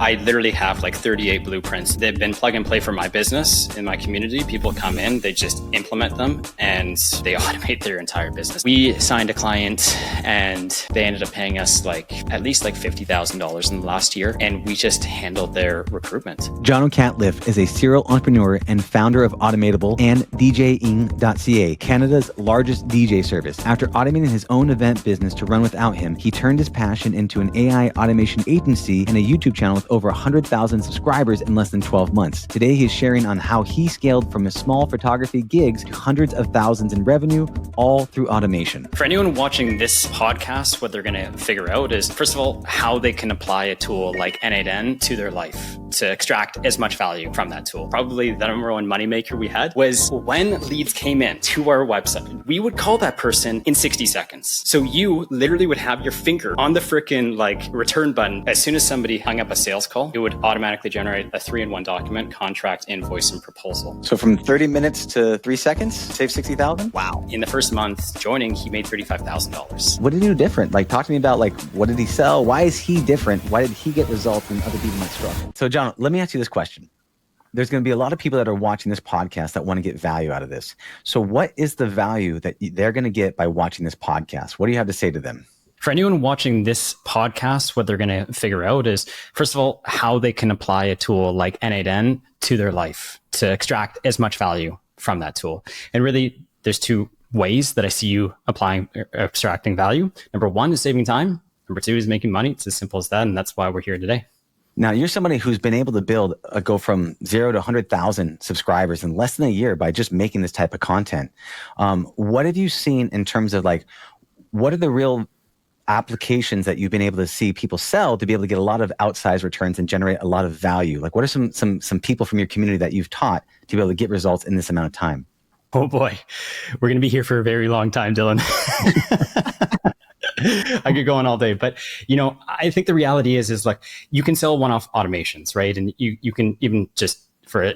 I literally have like 38 blueprints. They've been plug and play for my business in my community. People come in, they just implement them and they automate their entire business. We signed a client and they ended up paying us at least $50,000 in the last year. And we just handled their recruitment. Jono Catliff is a serial entrepreneur and founder of Automatable and DJing.ca, Canada's largest DJ service. After automating his own event business to run without him, he turned his passion into an AI automation agency and a YouTube channel with over 100,000 subscribers in less than 12 months. Today, he's sharing on how he scaled from a small photography gigs to hundreds of thousands in revenue, all through automation. For anyone watching this podcast, what they're going to figure out is, first of all, how they can apply a tool like N8N to their life to extract as much value from that tool. Probably the number one moneymaker we had was when leads came in to our website, we would call that person in 60 seconds. So you literally would have your finger on the freaking return button. As soon as somebody hung up a sales call, it would automatically generate a 3-in-1 document, contract, invoice, and proposal. So from 30 minutes to 3 seconds, save 60,000? Wow. In the first month joining, he made $35,000. What did he do different? Talk to me about what did he sell? Why is he different? Why did he get results when other people might struggle? So John, let me ask you this question. There's going to be a lot of people that are watching this podcast that want to get value out of this. So what is the value that they're going to get by watching this podcast? What do you have to say to them? For anyone watching this podcast, what they're going to figure out is, first of all, how they can apply a tool like N8N to their life to extract as much value from that tool. And really, there's two ways that I see you applying or extracting value. Number one is saving time. Number two is making money. It's as simple as that. And that's why we're here today. Now, you're somebody who's been able to go from 0 to 100,000 subscribers in less than a year by just making this type of content. What have you seen in terms of what are the real applications that you've been able to see people sell to be able to get a lot of outsized returns and generate a lot of value? What are some people from your community that you've taught to be able to get results in this amount of time? Oh boy, we're going to be here for a very long time, Dylan. I could go on all day, but I think the reality is you can sell one-off automations, right? And you can even just, for a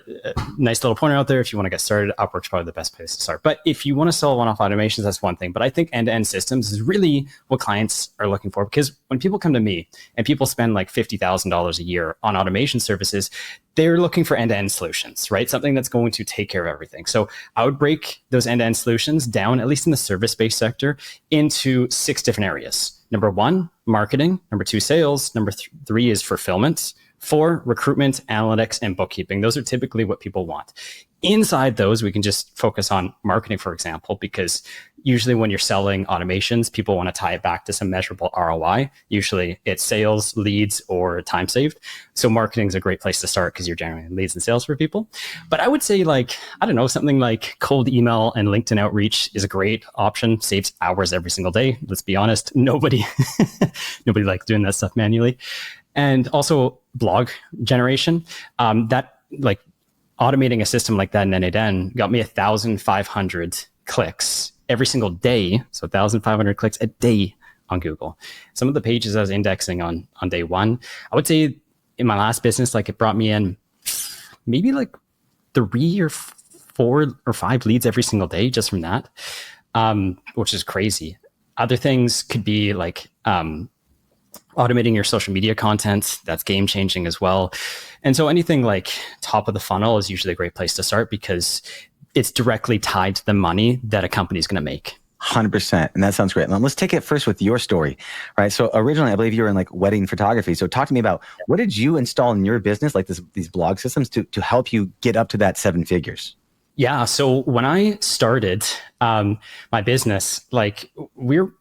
nice little pointer out there, if you want to get started, Upwork's probably the best place to start. But if you want to sell one-off automations, that's one thing. But I think end-to-end systems is really what clients are looking for, because when people come to me and people spend $50,000 a year on automation services, they're looking for end-to-end solutions, right? Something that's going to take care of everything. So I would break those end-to-end solutions down, at least in the service-based sector, into 6 different areas. Number 1, marketing. Number 2, sales. Number 3 is fulfillment. 4, recruitment, analytics, and bookkeeping. Those are typically what people want. Inside those, we can just focus on marketing, for example, because usually when you're selling automations, people want to tie it back to some measurable ROI. Usually it's sales, leads, or time saved. So marketing is a great place to start because you're generating leads and sales for people. But I would say something like cold email and LinkedIn outreach is a great option. Saves hours every single day. Let's be honest. Nobody likes doing that stuff manually. And also blog generation. Automating a system like that in N8N got me 1,500 clicks every single day. So 1,500 clicks a day on Google. Some of the pages I was indexing on day one, I would say in my last business, it brought me in maybe 3 or 4 or 5 leads every single day just from that, which is crazy. Other things could be automating your social media content. That's game changing as well. And so anything top of the funnel is usually a great place to start because it's directly tied to the money that a company is going to make. 100%. And that sounds great. Now let's take it first with your story, right? So originally, I believe you were in wedding photography. So talk to me about what did you install in your business, these blog systems to help you get up to that 7 figures? Yeah. So when I started my business, we're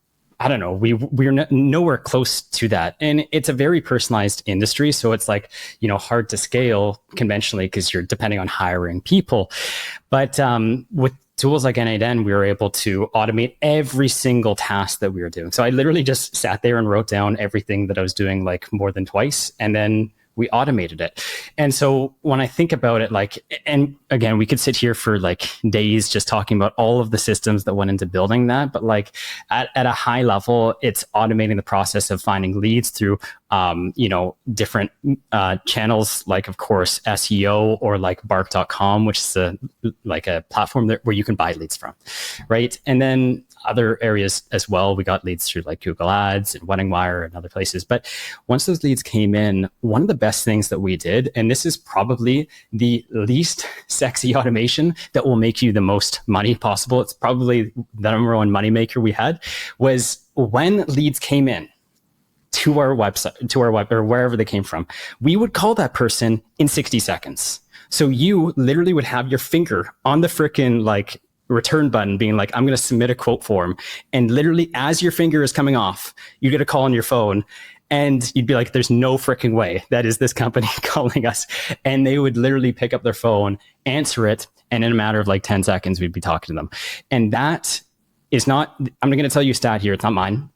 nowhere close to that. And it's a very personalized industry. So it's hard to scale conventionally because you're depending on hiring people. But with tools like N8N, we were able to automate every single task that we were doing. So I literally just sat there and wrote down everything that I was doing more than twice. And then we automated it. And so when I think about it, and again, we could sit here for days just talking about all of the systems that went into building that. But at a high level, it's automating the process of finding leads through different channels, like, of course, SEO, or like bark.com, which is a platform where you can buy leads from, right? And then other areas as well. We got leads through like Google Ads and Wedding Wire and other places. But once those leads came in, one of the best things that we did, and this is probably the least sexy automation that will make you the most money possible, it's probably the number one moneymaker we had, was when leads came in to our website, to our web, or wherever they came from, we would call that person in 60 seconds. So you literally would have your finger on the frickin' like return button being like, I'm going to submit a quote form. And literally as your finger is coming off, you get a call on your phone and you'd be like, there's no freaking way that is this company calling us. And they would literally pick up their phone, answer it, and in a matter of like 10 seconds, we'd be talking to them. And that is not, I'm going to tell you a stat here. It's not mine,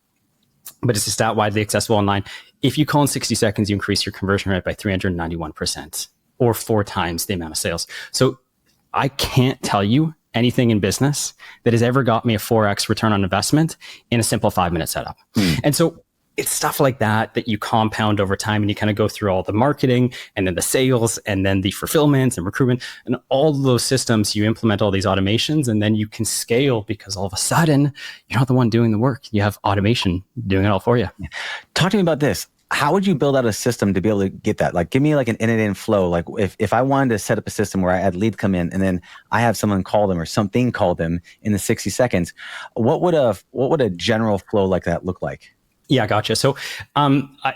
but it's a stat widely accessible online. If you call in 60 seconds, you increase your conversion rate by 391%, or 4 times the amount of sales. So I can't tell you anything in business that has ever got me a 4x return on investment in a simple 5-minute setup. And so it's stuff like that you compound over time, and you kind of go through all the marketing and then the sales and then the fulfillment and recruitment and all of those systems. You implement all these automations, and then you can scale because all of a sudden you're not the one doing the work. You have automation doing it all for you. Talk to me about this. How would you build out a system to be able to get that? Like, give me like an end-to-end flow. Like if I wanted to set up a system where I had lead come in and then I have someone call them or something call them in the 60 seconds, what would a general flow like that look like? Yeah, gotcha. So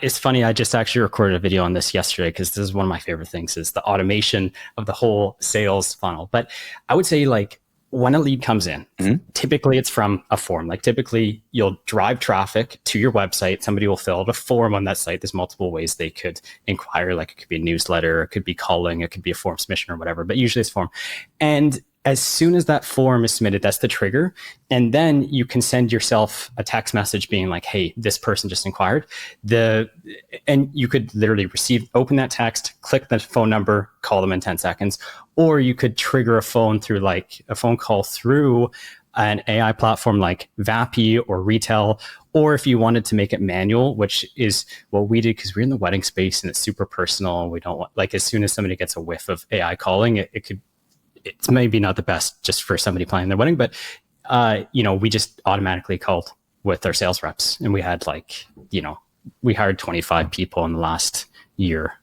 it's funny. I just actually recorded a video on this yesterday because this is one of my favorite things, is the automation of the whole sales funnel. But I would say, like, when a lead comes in, typically it's from a form. Like, typically you'll drive traffic to your website. Somebody will fill out a form on that site. There's multiple ways they could inquire. Like, it could be a newsletter, it could be calling, it could be a form submission or whatever, but usually it's form. And as soon as that form is submitted, that's the trigger. And then you can send yourself a text message being like, hey, this person just inquired. And you could literally open that text, click the phone number, call them in 10 seconds. Or you could trigger a phone call through an AI platform like Vapi or Retail. Or if you wanted to make it manual, which is what we did because we're in the wedding space and it's super personal. We don't want, like, as soon as somebody gets a whiff of AI calling, it's maybe not the best just for somebody planning their wedding, but we just automatically called with our sales reps, and we had we hired 25 people in the last year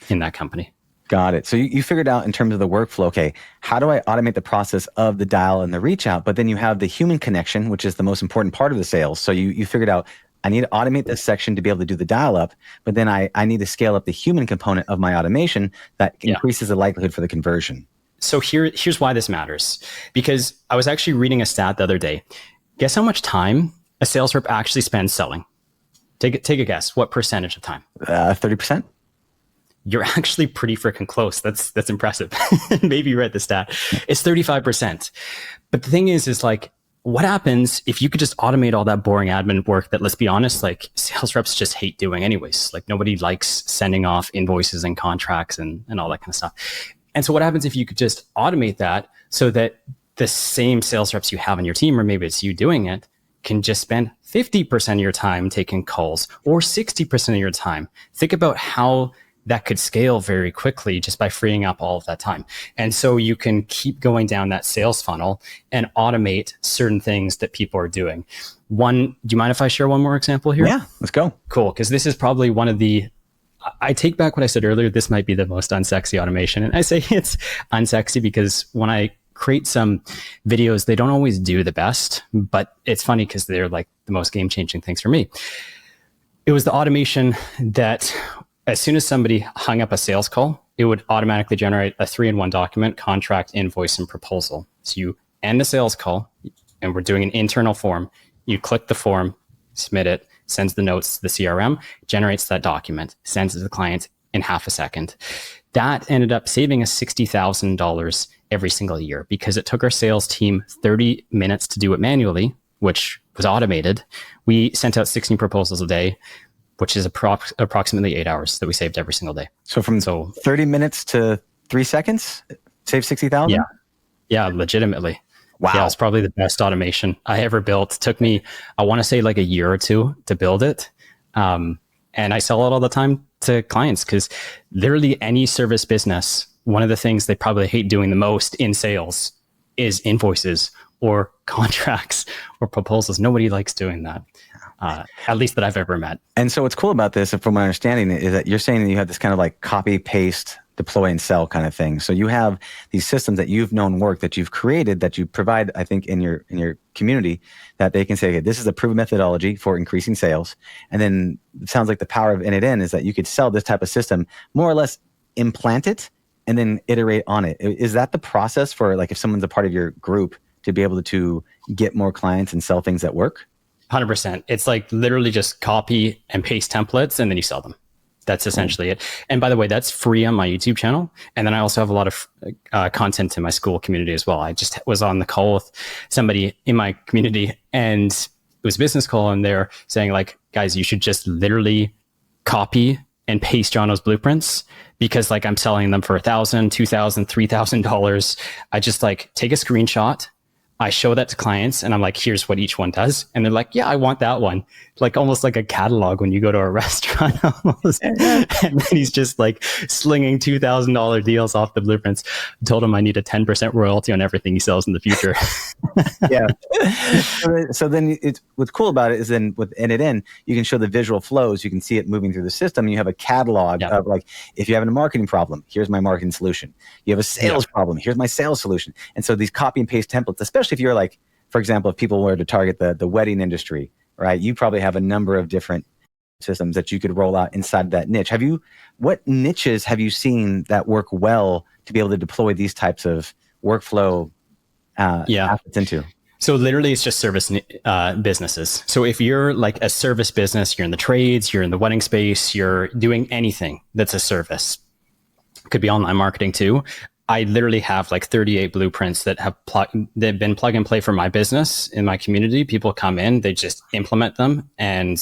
in that company. Got it. So you figured out in terms of the workflow, okay, how do I automate the process of the dial and the reach out? But then you have the human connection, which is the most important part of the sales. So you figured out, I need to automate this section to be able to do the dial up, but then I need to scale up the human component of my automation that increases the likelihood for the conversion. So here's why this matters. Because I was actually reading a stat the other day. Guess how much time a sales rep actually spends selling? Take a guess. What percentage of time? 30%. You're actually pretty freaking close. That's impressive. Maybe you read the stat. It's 35%. But the thing is like, what happens if you could just automate all that boring admin work that, let's be honest, like, sales reps just hate doing anyways. Like, nobody likes sending off invoices and contracts and all that kind of stuff. And so what happens if you could just automate that so that the same sales reps you have on your team, or maybe it's you doing it, can just spend 50% of your time taking calls, or 60% of your time? Think about how that could scale very quickly just by freeing up all of that time. And so you can keep going down that sales funnel and automate certain things that people are doing. Do you mind if I share one more example here? Yeah, let's go. Cool. Because this is probably one of I take back what I said earlier. This might be the most unsexy automation. And I say it's unsexy because when I create some videos, they don't always do the best, but it's funny because they're like the most game-changing things for me. It was the automation that as soon as somebody hung up a sales call, it would automatically generate a 3-in-1 document: contract, invoice, and proposal. So you end the sales call, and we're doing an internal form. You click the form, submit it, sends the notes to the CRM, generates that document, sends it to the client in half a second. That ended up saving us $60,000 every single year because it took our sales team 30 minutes to do it manually, which was automated. We sent out 16 proposals a day, which is approximately 8 hours that we saved every single day. So from 30 minutes to 3 seconds, save 60,000? Yeah, legitimately. Wow. Yeah, it's probably the best automation I ever built. It took me, I want to say, like a year or two to build it. And I sell it all the time to clients because literally any service business, one of the things they probably hate doing the most in sales is invoices or contracts or proposals. Nobody likes doing that, at least that I've ever met. And so what's cool about this, from my understanding, is that you're saying that you have this kind of like copy, paste, deploy, and sell kind of thing. So you have these systems that you've known work, that you've created, that you provide, I think, in your community, that they can say, okay, this is a proven methodology for increasing sales. And then it sounds like the power of Init is that you could sell this type of system, more or less implant it and then iterate on it. Is that the process for, like, if someone's a part of your group, to be able to get more clients and sell things that work? 100%. It's like literally just copy and paste templates and then you sell them. That's essentially it. And by the way, that's free on my YouTube channel. And then I also have a lot of content in my school community as well. I just was on the call with somebody in my community, and it was a business call, and they're saying, like, guys, you should just literally copy and paste Jono's blueprints, because like I'm selling them for $1,000, $2,000, $3,000. I just like take a screenshot, I show that to clients, and I'm like, here's what each one does. And they're like, yeah, I want that one. Like almost like a catalog when you go to a restaurant almost. And then he's just like slinging $2,000 deals off the blueprints. I told him I need a 10% royalty on everything he sells in the future. Yeah. So then what's cool about it is then with Init, you can show the visual flows. You can see it moving through the system. You have a catalog of, like, if you have a marketing problem, here's my marketing solution. You have a sales problem, here's my sales solution. And so these copy and paste templates, especially if you're like, for example, if people were to target the wedding industry, right? You probably have a number of different systems that you could roll out inside that niche. What niches have you seen that work well to be able to deploy these types of workflow assets into? So literally it's just service businesses. So if you're like a service business, you're in the trades, you're in the wedding space, you're doing anything that's a service. Could be online marketing too. I literally have like 38 blueprints that they've been plug and play for my business in my community. People come in, they just implement them, and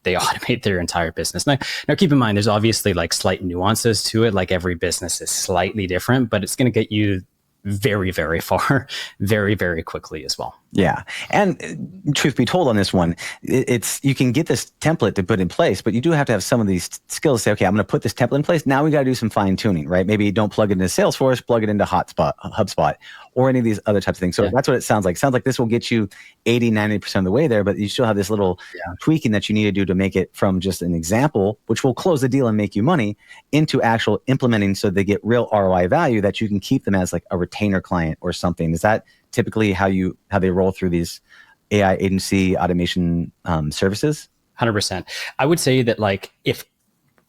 they automate their entire business. Now keep in mind, there's obviously like slight nuances to it. Like every business is slightly different, but it's going to get you very, very far, very, very quickly as well. Yeah. And truth be told on this one, you can get this template to put in place, but you do have to have some of these skills to say, okay, I'm going to put this template in place. Now we got to do some fine tuning, right? Maybe you don't plug it into Salesforce, plug it into HubSpot, or any of these other types of things. So that's what it sounds like. It sounds like this will get you 80, 90% of the way there, but you still have this little tweaking that you need to do to make it from just an example, which will close the deal and make you money, into actual implementing so they get real ROI value that you can keep them as like a retainer client or something. Is that typically how they roll through these AI agency automation services? 100%. I would say that, like, if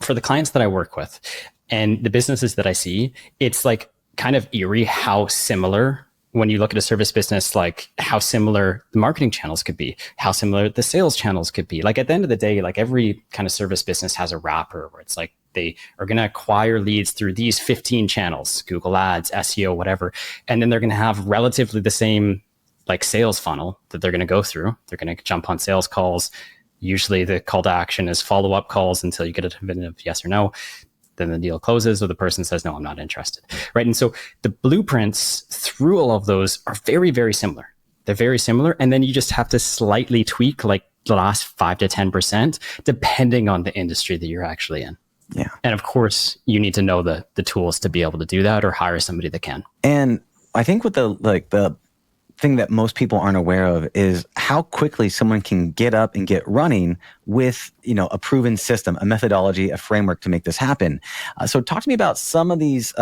for the clients that I work with and the businesses that I see, it's like kind of eerie how similar, when you look at a service business, like how similar the marketing channels could be, how similar the sales channels could be. Like at the end of the day, like every kind of service business has a wrapper where it's like they are going to acquire leads through these 15 channels, Google Ads, SEO, whatever. And then they're going to have relatively the same like sales funnel that they're going to go through. They're going to jump on sales calls. Usually the call to action is follow-up calls until you get a definitive yes or no. Then the deal closes or the person says, no, I'm not interested. Right. And so the blueprints through all of those are very, very similar. They're very similar. And then you just have to slightly tweak like the last 5 to 10%, depending on the industry that you're actually in. Yeah. And of course, you need to know the tools to be able to do that, or hire somebody that can. And I think with the thing that most people aren't aware of is how quickly someone can get up and get running with, a proven system, a methodology, a framework to make this happen. So talk to me about some of these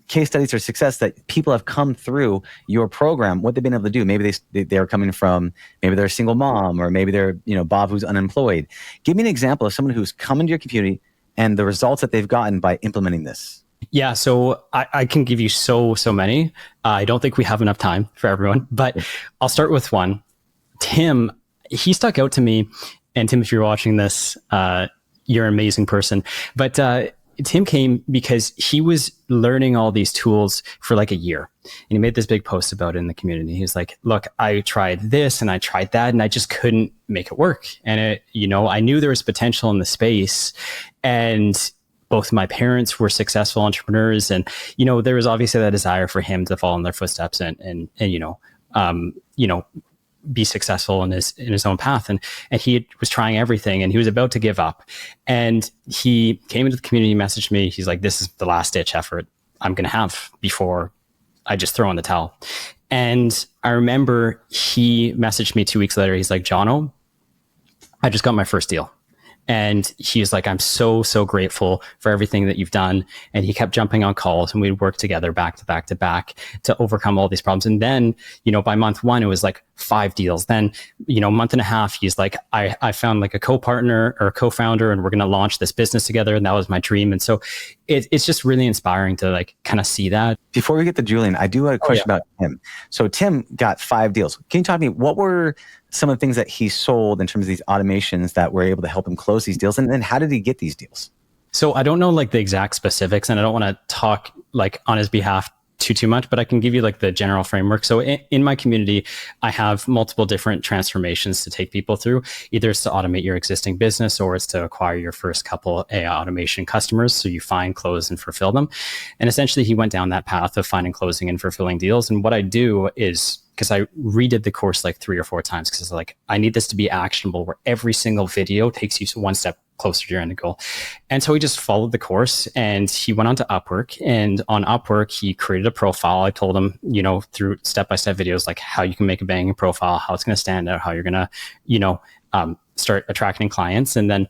case studies or success that people have come through your program, what they've been able to do. Maybe they're coming from, maybe they're a single mom, or maybe they're, Bob who's unemployed. Give me an example of someone who's come into your community and the results that they've gotten by implementing this. Yeah, so I can give you so many. I don't think we have enough time for everyone, but I'll start with one. Tim, he stuck out to me. And Tim, if you're watching this, you're an amazing person. But Tim came because he was learning all these tools for like a year. And he made this big post about it in the community. He was like, look, I tried this and I tried that and I just couldn't make it work. And I knew there was potential in the space. And both my parents were successful entrepreneurs, and there was obviously that desire for him to follow in their footsteps and be successful in his own path. And he was trying everything, and he was about to give up. And he came into the community, messaged me. He's like, this is the last ditch effort I'm going to have before I just throw in the towel. And I remember he messaged me 2 weeks later. He's like, Jono, I just got my first deal. And he's like, I'm so, so grateful for everything that you've done. And he kept jumping on calls, and we'd work together back to back to back to overcome all these problems. And then, by month one, it was like 5 deals. Then, month and a half, he's like, I found like a co-partner or a co-founder, and we're going to launch this business together. And that was my dream. And so it's just really inspiring to like kind of see that. Before we get to Julian, I do have a question about Tim. So Tim got 5 deals. Can you talk to me, what were some of the things that he sold in terms of these automations that were able to help him close these deals? And then how did he get these deals? So I don't know like the exact specifics, and I don't want to talk like on his behalf too much, but I can give you like the general framework. So in my community, I have multiple different transformations to take people through. Either it's to automate your existing business, or it's to acquire your first couple AI automation customers. So you find, close, and fulfill them. And essentially he went down that path of finding, closing, and fulfilling deals. And what I do is, because I redid the course like 3 or 4 times, because like, I need this to be actionable, where every single video takes you one step closer to your end goal. And so he just followed the course, and he went on to Upwork, and on Upwork, he created a profile. I told him, through step-by-step videos, like how you can make a banging profile, how it's going to stand out, how you're going to, start attracting clients. And then,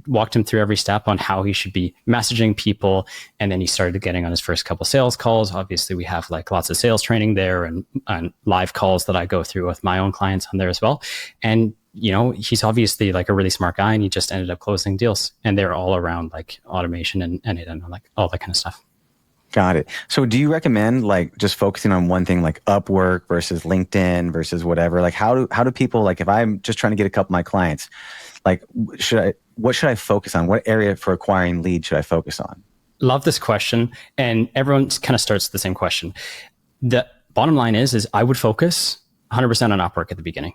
walked him through every step on how he should be messaging people. And then he started getting on his first couple sales calls. Obviously, we have like lots of sales training there, and live calls that I go through with my own clients on there as well. And he's obviously like a really smart guy, and he just ended up closing deals, and they're all around like automation and like all that kind of stuff. Got it. So do you recommend like just focusing on one thing, like Upwork versus LinkedIn versus whatever? Like how do people, like if I'm just trying to get a couple of my clients, like what should I focus on? What area for acquiring leads should I focus on? Love this question. And everyone kind of starts the same question. The bottom line is I would focus 100% on Upwork at the beginning.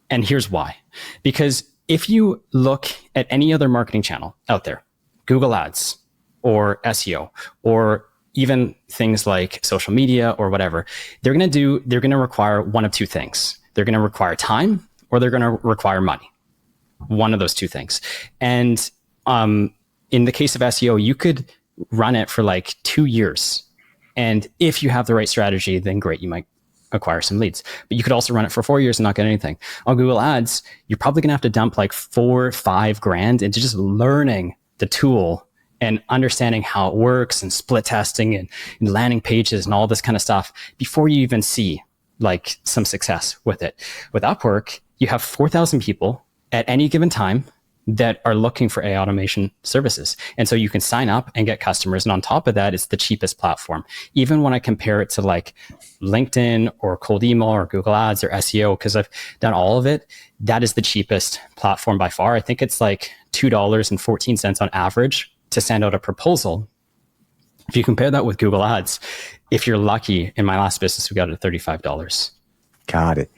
And here's why. Because if you look at any other marketing channel out there, Google Ads or SEO, or even things like social media or whatever, they're going to require one of 2 things. They're going to require time, or they're going to require money. One of those 2 things. And in the case of SEO, you could run it for like 2 years. And if you have the right strategy, then great, you might acquire some leads. But you could also run it for 4 years and not get anything. On Google Ads, you're probably going to have to dump like 4 or 5 grand into just learning the tool and understanding how it works, and split testing and landing pages and all this kind of stuff before you even see like some success with it. With Upwork, you have 4,000 people at any given time that are looking for AI automation services. And so you can sign up and get customers. And on top of that, it's the cheapest platform. Even when I compare it to like LinkedIn or cold email or Google Ads or SEO, because I've done all of it, that is the cheapest platform by far. I think it's like $2.14 on average to send out a proposal. If you compare that with Google Ads, if you're lucky, in my last business, we got it at $35. Got it.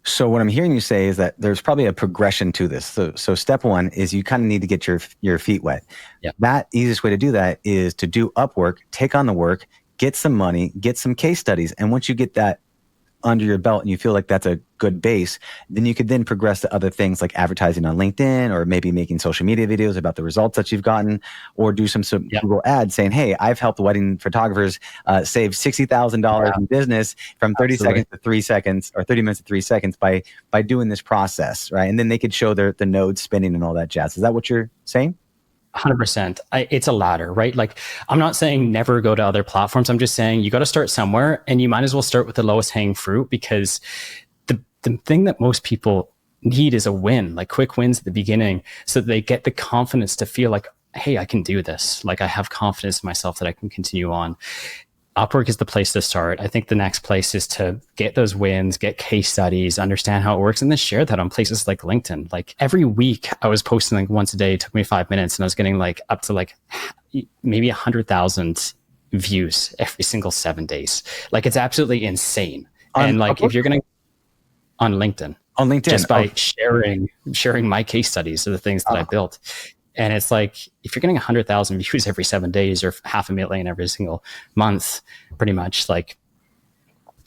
So what I'm hearing you say is that there's probably a progression to this. So step 1 is you kind of need to get your feet wet. Yeah. That easiest way to do that is to do Upwork, take on the work, get some money, get some case studies. And once you get that under your belt and you feel like that's a good base, then you could then progress to other things like advertising on LinkedIn, or maybe making social media videos about the results that you've gotten, or do some Google ads saying, hey, I've helped wedding photographers save $60,000 in business from 30 seconds to 3 seconds, or 30 minutes to 3 seconds by doing this process, right? And then they could show the nodes spinning and all that jazz. Is that what you're saying? 100%. It's a ladder, right? Like, I'm not saying never go to other platforms. I'm just saying you got to start somewhere, and you might as well start with the lowest hanging fruit, because the thing that most people need is a win, like quick wins at the beginning, so that they get the confidence to feel like, hey, I can do this. Like, I have confidence in myself that I can continue on. Upwork is the place to start. I think the next place is to get those wins, get case studies, understand how it works, and then share that on places like LinkedIn. Like, every week I was posting like once a day. It took me 5 minutes, and I was getting like up to like maybe 100,000 views every single 7 days. Like, it's absolutely insane. And like, Upwork? If you're going to on LinkedIn, just by sharing my case studies of the things that I built. And it's like, if you're getting 100,000 views every 7 days, or 500,000 every single month, pretty much, like,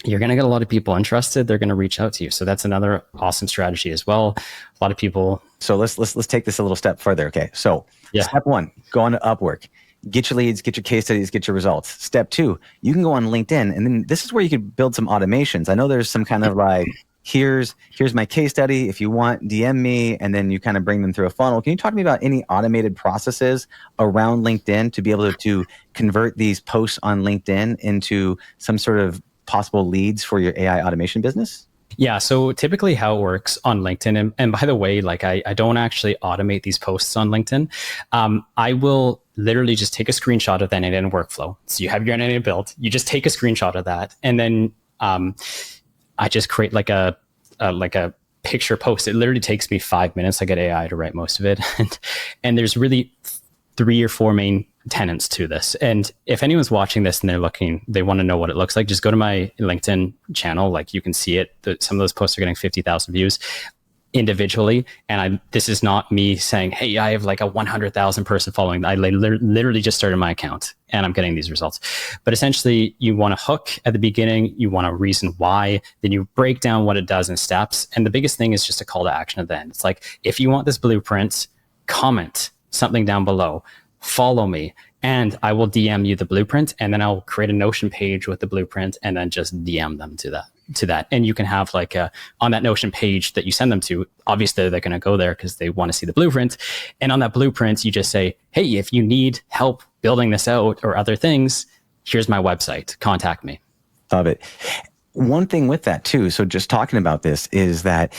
you're going to get a lot of people interested. They're going to reach out to you. So that's another awesome strategy as well. A lot of people. So let's take this a little step further. Okay. So step one, go on to Upwork, get your leads, get your case studies, get your results. Step two, you can go on LinkedIn, and then this is where you could build some automations. I know there's some kind of like, here's my case study. If you want, DM me, and then you kind of bring them through a funnel. Can you talk to me about any automated processes around LinkedIn to be able to convert these posts on LinkedIn into some sort of possible leads for your AI automation business? Yeah. So typically how it works on LinkedIn, and by the way, like I don't actually automate these posts on LinkedIn. I will literally just take a screenshot of that end-to-end workflow. So you have your end-to-end built, you just take a screenshot of that, and then I just create like a picture post. It literally takes me 5 minutes. I get AI to write most of it. And there's really 3 or 4 main tenets to this. And if anyone's watching this and they want to know what it looks like, just go to my LinkedIn channel. Like you can see it. Some of those posts are getting 50,000 views individually. And this is not me saying, hey, I have like a 100,000 person following. I literally just started my account and I'm getting these results. But essentially you want a hook at the beginning, you want a reason why, then you break down what it does in steps. And the biggest thing is just a call to action at the end. It's like, if you want this blueprint, comment something down below, follow me, and I will DM you the blueprint, and then I'll create a Notion page with the blueprint and then just DM them to that. And you can have like on that Notion page that you send them to, obviously they're going to go there because they want to see the blueprint. And on that blueprint, you just say, hey, if you need help building this out or other things, here's my website, contact me. Love it. One thing with that too, so just talking about this, is that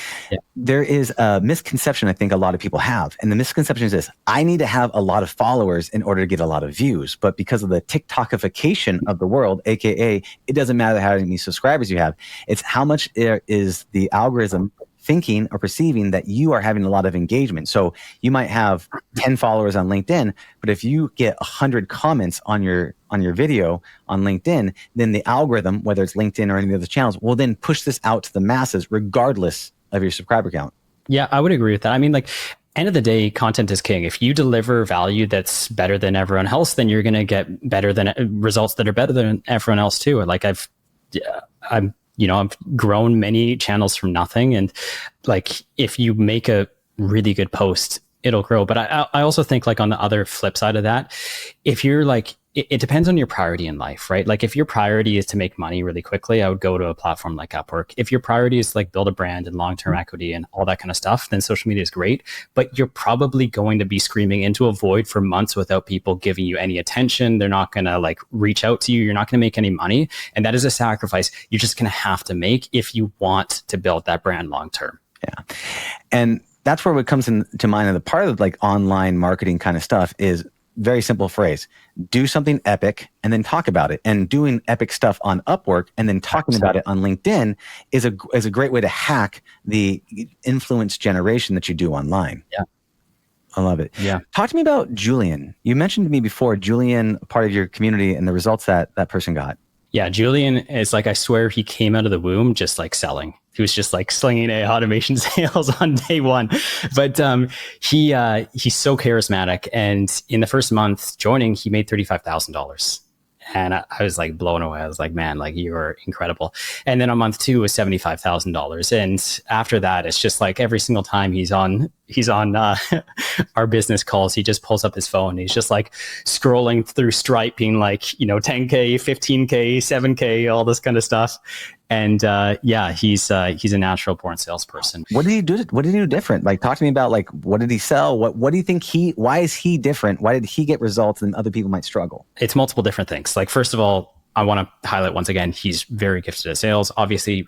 there is a misconception I think a lot of people have. And the misconception is this: I need to have a lot of followers in order to get a lot of views. But because of the TikTokification of the world, AKA, it doesn't matter how many subscribers you have. It's how much is the algorithm thinking or perceiving that you are having a lot of engagement. So you might have 10 followers on LinkedIn, but if you get 100 comments on your video on LinkedIn, then the algorithm, whether it's LinkedIn or any other channels, will then push this out to the masses regardless of your subscriber count. Yeah, I would agree with that. I mean, like, end of the day, content is king. If you deliver value that's better than everyone else, then you're going to get better than results that are better than everyone else too. Like I've grown many channels from nothing. And like, if you make a really good post, it'll grow. But I also think, like, on the other flip side of that, if you're like, it depends on your priority in life, right? Like if your priority is to make money really quickly, I would go to a platform like Upwork. If your priority is to like build a brand and long-term equity and all that kind of stuff, then social media is great, but you're probably going to be screaming into a void for months without people giving you any attention. They're not going to like reach out to you. You're not going to make any money. And that is a sacrifice you're just going to have to make if you want to build that brand long-term. Yeah. And that's where what comes into mind. And the part of like online marketing kind of stuff is very simple phrase: do something epic and then talk about it. And doing epic stuff on Upwork and then talking about it on LinkedIn is a great way to hack the influence generation that you do online. Yeah. I love it. Yeah. Talk to me about Julian. You mentioned to me before, Julian, part of your community, and the results that person got. Yeah, Julian is like, I swear he came out of the womb just like selling. He was just like slinging automation sales on day one. But he's so charismatic. And in the first month joining, he made $35,000. And I was like blown away. I was like, man, like, you are incredible. And then on month 2 was $75,000. And after that, it's just like every single time he's on our business calls, he just pulls up his phone. He's just like scrolling through Stripe, being like, 10K, 15K, 7K, all this kind of stuff. And he's a natural born salesperson. What did he do? What did he do different? Like, talk to me about, like, what did he sell? What do you think why is he different? Why did he get results and other people might struggle? It's multiple different things. Like, first of all, I want to highlight once again, he's very gifted at sales. Obviously,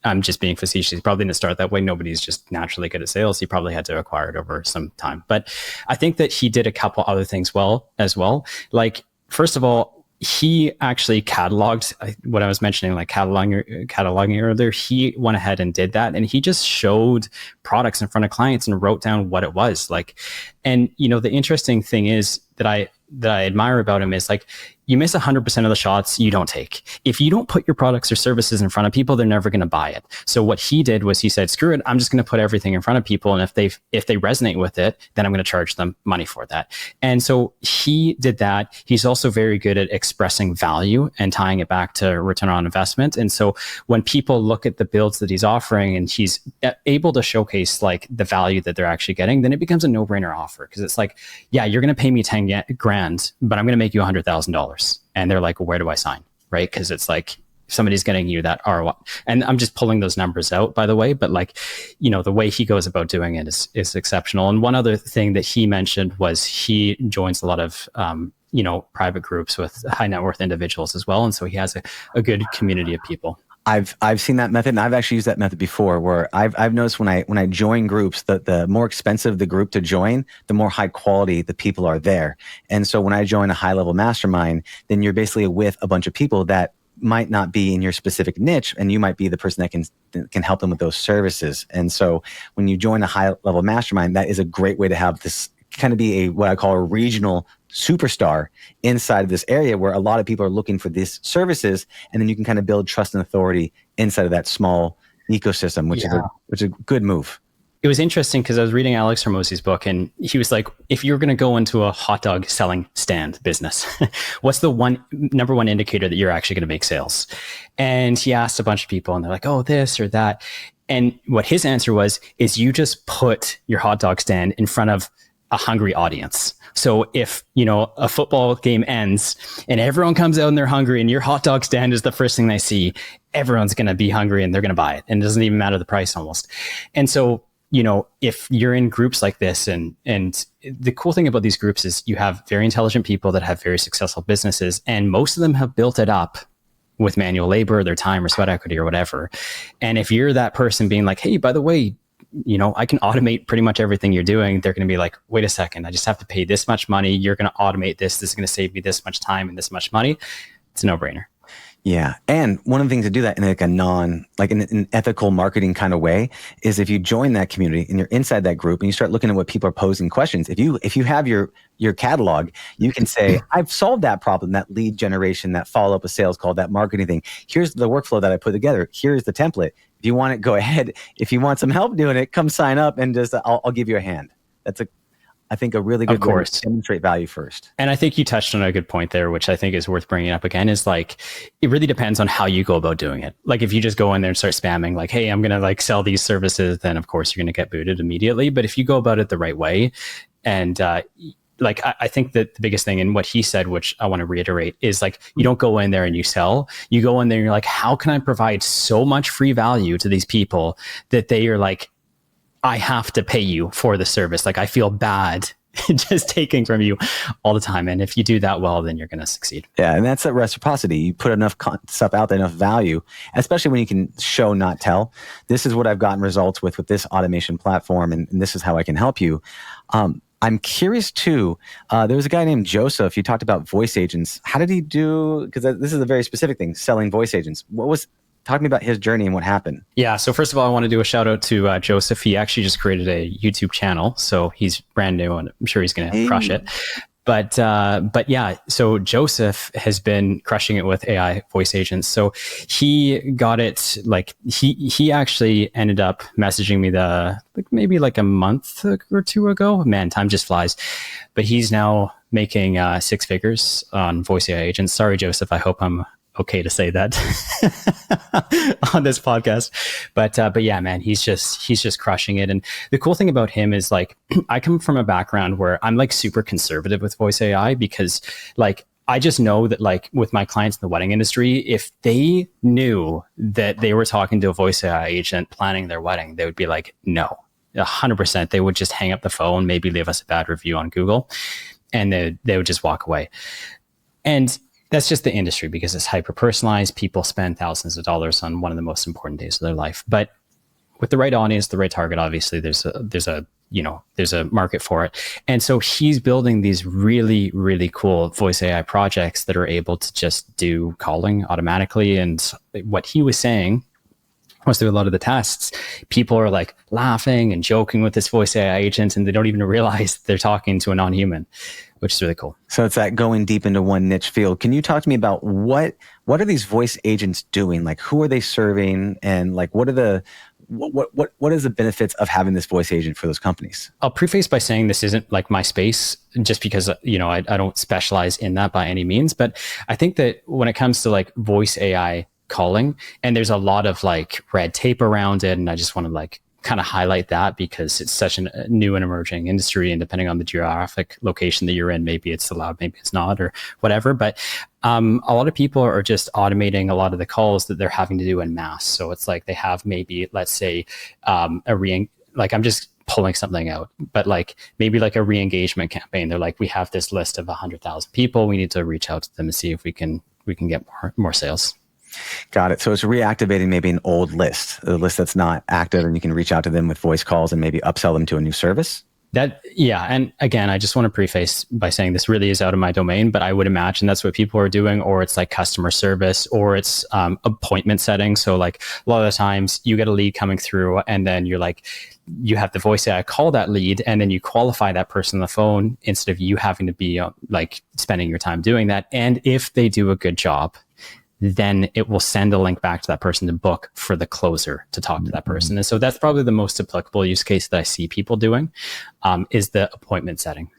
I'm just being facetious. He probably didn't start that way. Nobody's just naturally good at sales. He probably had to acquire it over some time. But I think that he did a couple other things as well. Like, first of all, he actually cataloged what I was mentioning, like cataloging earlier. He went ahead and did that, and he just showed products in front of clients and wrote down what it was like. And the interesting thing is that I admire about him is, like, you miss 100% of the shots you don't take. If you don't put your products or services in front of people, they're never going to buy it. So what he did was he said, screw it, I'm just going to put everything in front of people. And if they resonate with it, then I'm going to charge them money for that. And so he did that. He's also very good at expressing value and tying it back to return on investment. And so when people look at the builds that he's offering and he's able to showcase like the value that they're actually getting, then it becomes a no-brainer offer. Because it's like, yeah, you're going to pay me 10 grand, but I'm going to make you $100,000. And they're like, well, where do I sign? Right? Because it's like somebody's getting you that ROI. And I'm just pulling those numbers out, by the way. But like, you know, the way he goes about doing it is exceptional. And one other thing that he mentioned was he joins a lot of, you know, private groups with high net worth individuals as well. And so he has a good community of people. I've seen that method, and I've actually used that method before. Where I've noticed when I join groups, the more expensive the group to join, the more high quality the people are there. And so when I join a high level mastermind, then you're basically with a bunch of people that might not be in your specific niche, and you might be the person that can help them with those services. And so when you join a high level mastermind, that is a great way to have this kind of be what I call a regional superstar inside of this area where a lot of people are looking for these services, and then you can kind of build trust and authority inside of that small ecosystem, which is a good move. It was interesting because I was reading Alex Hormozi's book, and he was like, if you're going to go into a hot dog selling stand business, what's the number one indicator that you're actually going to make sales? And he asked a bunch of people, and they're like, oh, this or that. And what his answer was, is you just put your hot dog stand in front of a hungry audience. So if, you know, a football game ends and everyone comes out and they're hungry and your hot dog stand is the first thing they see, everyone's going to be hungry and they're going to buy it. And it doesn't even matter the price almost. And so, you know, if you're in groups like this, and the cool thing about these groups is you have very intelligent people that have very successful businesses, and most of them have built it up with manual labor, their time or sweat equity or whatever. And if you're that person being like, hey, by the way, you know, I can automate pretty much everything you're doing, they're going to be like, wait a second, I just have to pay this much money. You're going to automate this. This is going to save me this much time and this much money. It's a no-brainer. Yeah. And one of the things to do that in like an ethical marketing kind of way is if you join that community and you're inside that group and you start looking at what people are posing questions, if you have your catalog, you can say, I've solved that problem, that lead generation, that follow up, a sales call, that marketing thing. Here's the workflow that I put together. Here's the template. If you want it, go ahead. If you want some help doing it, come sign up and just, I'll give you a hand. That's I think a really good way to demonstrate value first. And I think you touched on a good point there, which I think is worth bringing up again, is like, it really depends on how you go about doing it. Like if you just go in there and start spamming like, hey, I'm going to like sell these services, then of course you're going to get booted immediately. But if you go about it the right way, and like, I think that the biggest thing, and what he said, which I want to reiterate, is like, you don't go in there and you sell. You go in there and you're like, how can I provide so much free value to these people that they are like, I have to pay you for the service. Like I feel bad just taking from you all the time. And if you do that well, then you're going to succeed. Yeah. And that's a reciprocity. You put enough stuff out there, enough value, especially when you can show, not tell. This is what I've gotten results with this automation platform. And this is how I can help you. I'm curious too. There was a guy named Joseph. You talked about voice agents. How did he do? Because this is a very specific thing, selling voice agents. Talk to me about his journey and what happened. Yeah. So first of all, I want to do a shout out to Joseph. He actually just created a YouTube channel. So he's brand new and I'm sure he's going to crush it. But yeah, so Joseph has been crushing it with AI voice agents. So he got it, like he actually ended up messaging me maybe like a month or two ago. Man, time just flies. But he's now making 6 figures on voice AI agents. Sorry, Joseph. I hope I'm okay to say that on this podcast, but yeah, man, he's just crushing it. And the cool thing about him is like, I come from a background where I'm like super conservative with voice AI, because like, I just know that like with my clients in the wedding industry, if they knew that they were talking to a voice AI agent planning their wedding, they would be like, no, 100%. They would just hang up the phone, maybe leave us a bad review on Google, and they would just walk away. And that's just the industry, because it's hyper personalized. People spend thousands of dollars on one of the most important days of their life. But with the right audience, the right target, obviously there's a market for it. And so he's building these really, really cool voice AI projects that are able to just do calling automatically. And what he was saying was, through a lot of the tests, people are like laughing and joking with this voice AI agent, and they don't even realize they're talking to a non-human, which is really cool. So it's that going deep into one niche field. Can you talk to me about what are these voice agents doing? Like, who are they serving, and like what is the benefits of having this voice agent for those companies? I'll preface by saying this isn't like my space, just because I don't specialize in that by any means. But I think that when it comes to like voice AI calling, and there's a lot of like red tape around it, and I just want to like kind of highlight that because it's such a new and emerging industry, and depending on the geographic location that you're in, maybe it's allowed, maybe it's not, or whatever. But a lot of people are just automating a lot of the calls that they're having to do in mass. So it's like they have maybe, let's say, like I'm just pulling something out, but like maybe like a re-engagement campaign. They're like, we have this list of 100,000 people. We need to reach out to them and see if we can get more sales. Got it. So it's reactivating maybe an old list, a list that's not active, and you can reach out to them with voice calls and maybe upsell them to a new service. Yeah. And again, I just want to preface by saying this really is out of my domain, but I would imagine that's what people are doing, or it's like customer service, or it's appointment setting. So like a lot of the times you get a lead coming through, and then you're like, you have the voice AI call that lead, and then you qualify that person on the phone instead of you having to be like spending your time doing that. And if they do a good job, then it will send a link back to that person to book for the closer to talk to that person. And so that's probably the most applicable use case that I see people doing, is the appointment setting.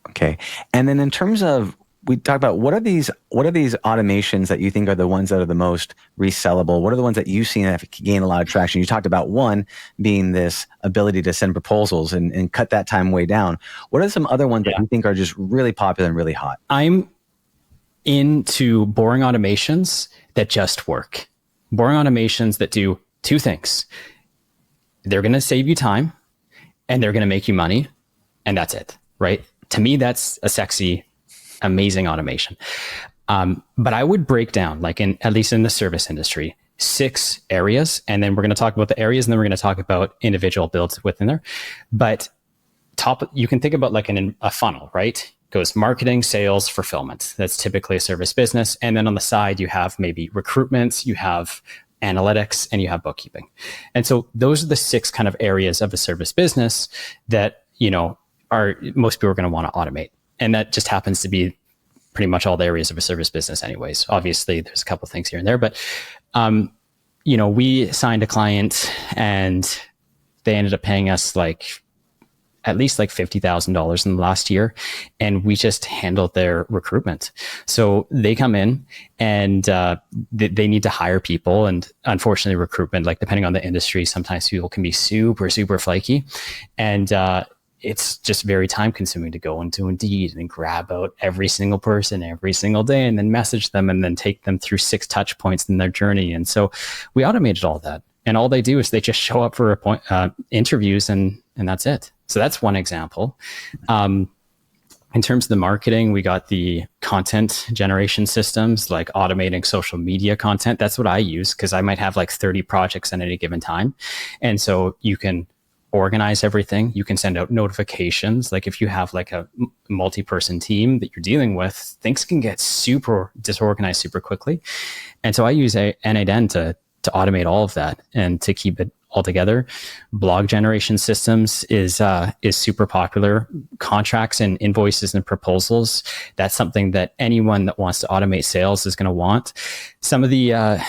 Okay. And then in terms of, we talk about what are these automations that you think are the ones that are the most resellable? What are the ones that you've seen that gain a lot of traction? You talked about one being this ability to send proposals and cut that time way down. What are some other ones that you think are just really popular and really hot? I'm into boring automations that just work. Boring automations that do two things. They're going to save you time, and they're going to make you money, and that's it, right? To me, that's a sexy, amazing automation. But I would break down, like at least in the service industry, 6 areas, and then we're going to talk about the areas, and then we're going to talk about individual builds within there. But you can think about like a funnel, right? Goes marketing, sales, fulfillment. That's typically a service business. And then on the side, you have maybe recruitment, you have analytics, and you have bookkeeping. And so those are the 6 kind of areas of a service business that, are most people are going to want to automate. And that just happens to be pretty much all the areas of a service business anyways. Obviously, there's a couple of things here and there, but, we signed a client, and they ended up paying us at least like $50,000 in the last year. And we just handled their recruitment. So they come in, and they need to hire people. And unfortunately, recruitment, like depending on the industry, sometimes people can be super, super flaky. And it's just very time consuming to go into Indeed and grab out every single person every single day, and then message them, and then take them through 6 touch points in their journey. And so we automated all that. And all they do is they just show up for interviews, and that's it. So that's one example. In terms of the marketing, we got the content generation systems, like automating social media content. That's what I use, because I might have like 30 projects at any given time. And so you can organize everything. You can send out notifications. Like if you have like a multi-person team that you're dealing with, things can get super disorganized super quickly. And so I use N8N to automate all of that and to keep it all together. Blog generation systems is super popular. Contracts and invoices and proposals, that's something that anyone that wants to automate sales is going to want. Some of the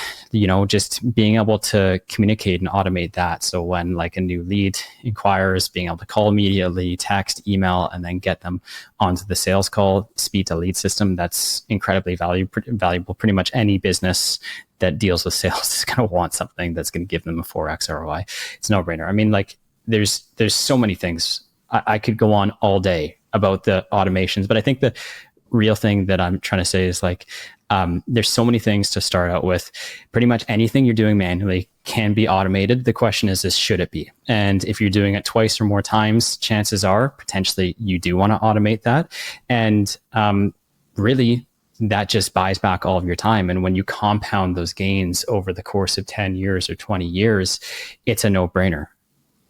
just being able to communicate and automate that. So when like a new lead inquires, being able to call immediately, text, email, and then get them onto the sales call, speed to lead system, that's incredibly valuable. Pretty much any business that deals with sales is going to want something that's going to give them a 4x ROI. It's no brainer. I mean, like there's so many things. I could go on all day about the automations, but I think the real thing that I'm trying to say is like, there's so many things to start out with. Pretty much anything you're doing manually can be automated. The question is should it be? And if you're doing it twice or more times, chances are potentially you do want to automate that. And really, that just buys back all of your time. And when you compound those gains over the course of 10 years or 20 years, it's a no-brainer.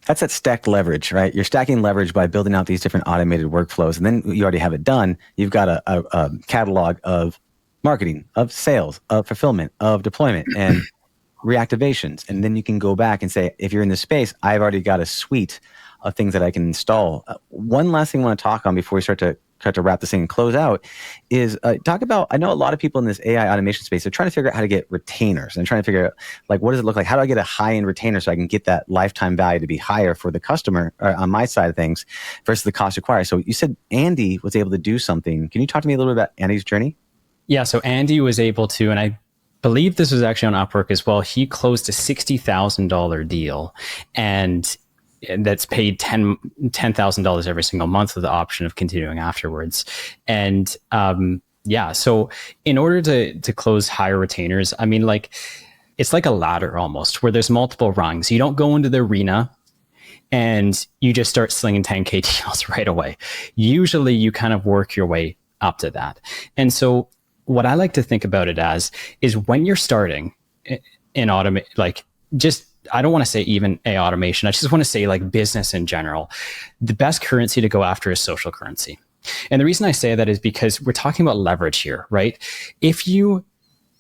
That's that stacked leverage, right? You're stacking leverage by building out these different automated workflows. And then you already have it done. You've got a catalog of marketing, of sales, of fulfillment, of deployment, and reactivations. And then you can go back and say, if you're in this space, I've already got a suite of things that I can install. One last thing I want to talk on before we start to start to wrap this thing and close out, is talk about, I know a lot of people in this AI automation space are trying to figure out how to get retainers and trying to figure out, like, what does it look like? How do I get a high-end retainer so I can get that lifetime value to be higher for the customer on my side of things versus the cost required? So you said Andy was able to do something. Can you talk to me a little bit about Andy's journey? Yeah, so Andy was able to, and I believe this was actually on Upwork as well. He closed a $60,000 deal, and that's paid $10,000 every single month with the option of continuing afterwards. And yeah, so in order to close higher retainers, I mean, like, it's like a ladder almost, where there's multiple rungs. You don't go into the arena and you just start slinging 10K deals right away. Usually you kind of work your way up to that. And so what I like to think about it as is when you're starting in automate, like, just, I don't want to say even AI automation. I just want to say, like, business in general. The best currency to go after is social currency. And the reason I say that is because we're talking about leverage here, right? If you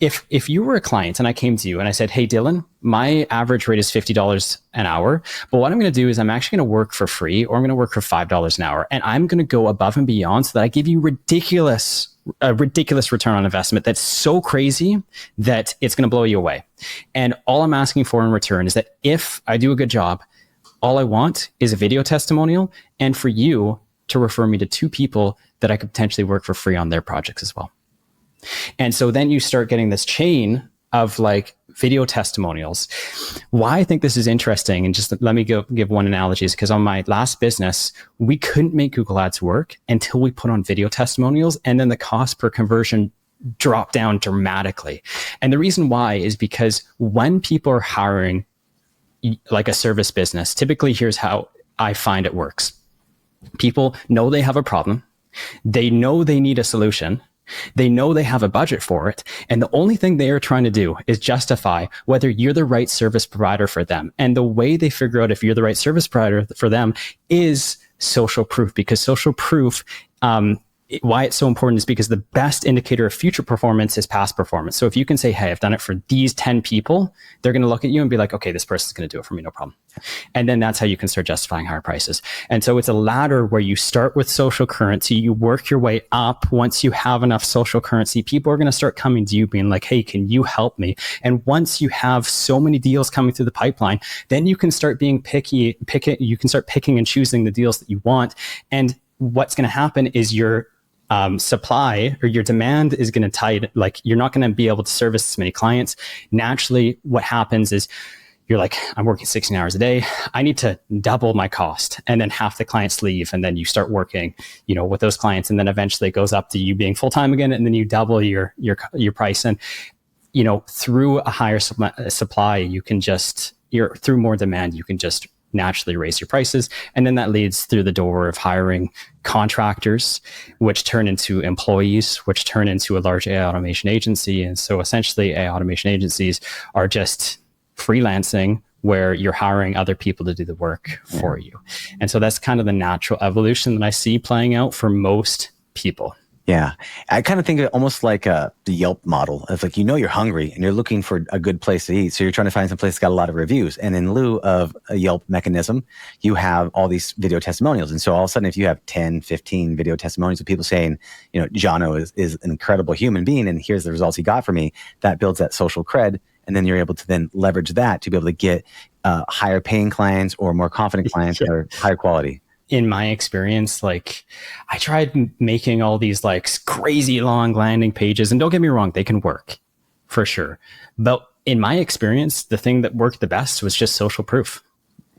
were a client and I came to you and I said, hey, Dylan, my average rate is $50 an hour, but what I'm going to do is I'm actually going to work for free, or I'm going to work for $5 an hour. And I'm going to go above and beyond so that I give you a ridiculous return on investment that's so crazy that it's going to blow you away. And all I'm asking for in return is that if I do a good job, all I want is a video testimonial and for you to refer me to 2 people that I could potentially work for free on their projects as well. And so then you start getting this chain of, like, video testimonials. Why I think this is interesting, and just let me give one analogy, is because on my last business, we couldn't make Google Ads work until we put on video testimonials, and then the cost per conversion dropped down dramatically. And the reason why is because when people are hiring, like, a service business, typically here's how I find it works. People know they have a problem. They know they need a solution. They know they have a budget for it. And the only thing they are trying to do is justify whether you're the right service provider for them. And the way they figure out if you're the right service provider for them is social proof, because social proof, why it's so important is because the best indicator of future performance is past performance. So if you can say, hey, I've done it for these 10 people, they're going to look at you and be like, okay, this person's going to do it for me, no problem. And then that's how you can start justifying higher prices. And so it's a ladder where you start with social currency, you work your way up. Once you have enough social currency, people are going to start coming to you being like, hey, can you help me? And once you have so many deals coming through the pipeline, then you can start being picky, you can start picking and choosing the deals that you want. And what's going to happen is your supply or your demand is going to tighten. Like, you're not going to be able to service as many clients. Naturally, what happens is you're like, I'm working 16 hours a day. I need to double my cost. And then half the clients leave. And then you start working, with those clients. And then eventually it goes up to you being full-time again. And then you double your price. And, through a higher supply, you can just, through more demand, you can just naturally raise your prices. And then that leads through the door of hiring contractors, which turn into employees, which turn into a large AI automation agency. And so essentially AI automation agencies are just freelancing, where you're hiring other people to do the work for you. And so that's kind of the natural evolution that I see playing out for most people. Yeah. I kind of think of it almost like the Yelp model. It's like, you're hungry and you're looking for a good place to eat. So you're trying to find some place that's got a lot of reviews. And in lieu of a Yelp mechanism, you have all these video testimonials. And so all of a sudden, if you have 10, 15 video testimonials of people saying, Jono is an incredible human being, and here's the results he got for me, that builds that social cred. And then you're able to then leverage that to be able to get higher paying clients or more confident clients or higher quality. In my experience, like, I tried making all these like crazy long landing pages, and don't get me wrong, they can work for sure. But in my experience, the thing that worked the best was just social proof.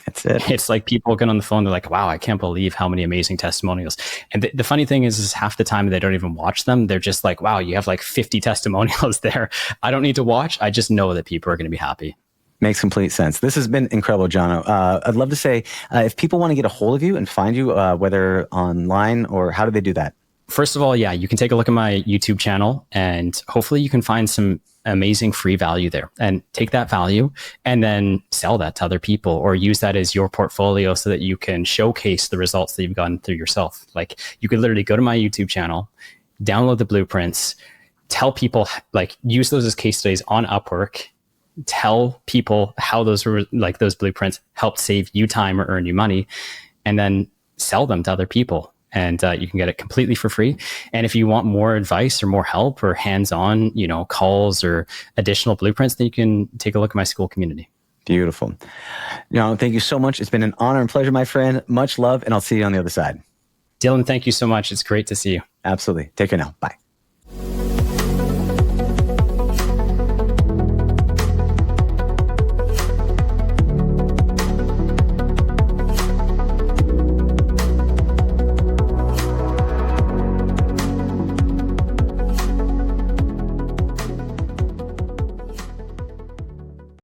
That's it. It's like people get on the phone, they're like, wow, I can't believe how many amazing testimonials. And the funny thing is half the time they don't even watch them. They're just like, wow, you have like 50 testimonials there. I don't need to watch. I just know that people are going to be happy. Makes complete sense. This has been incredible, Jono. I'd love to say, if people want to get a hold of you and find you, whether online, or how do they do that? First of all, yeah, you can take a look at my YouTube channel, and hopefully you can find some amazing free value there, and take that value and then sell that to other people, or use that as your portfolio so that you can showcase the results that you've gotten through yourself. Like, you could literally go to my YouTube channel, download the blueprints, tell people, like, use those as case studies on Upwork, tell people how those blueprints helped save you time or earn you money, and then sell them to other people. and you can get it completely for free. And if you want more advice or more help or hands-on, calls or additional blueprints, then you can take a look at my school community. Beautiful. Thank you so much. It's been an honor and pleasure, my friend. Much love, and I'll see you on the other side. Dylan, thank you so much. It's great to see you. Absolutely. Take care now. Bye.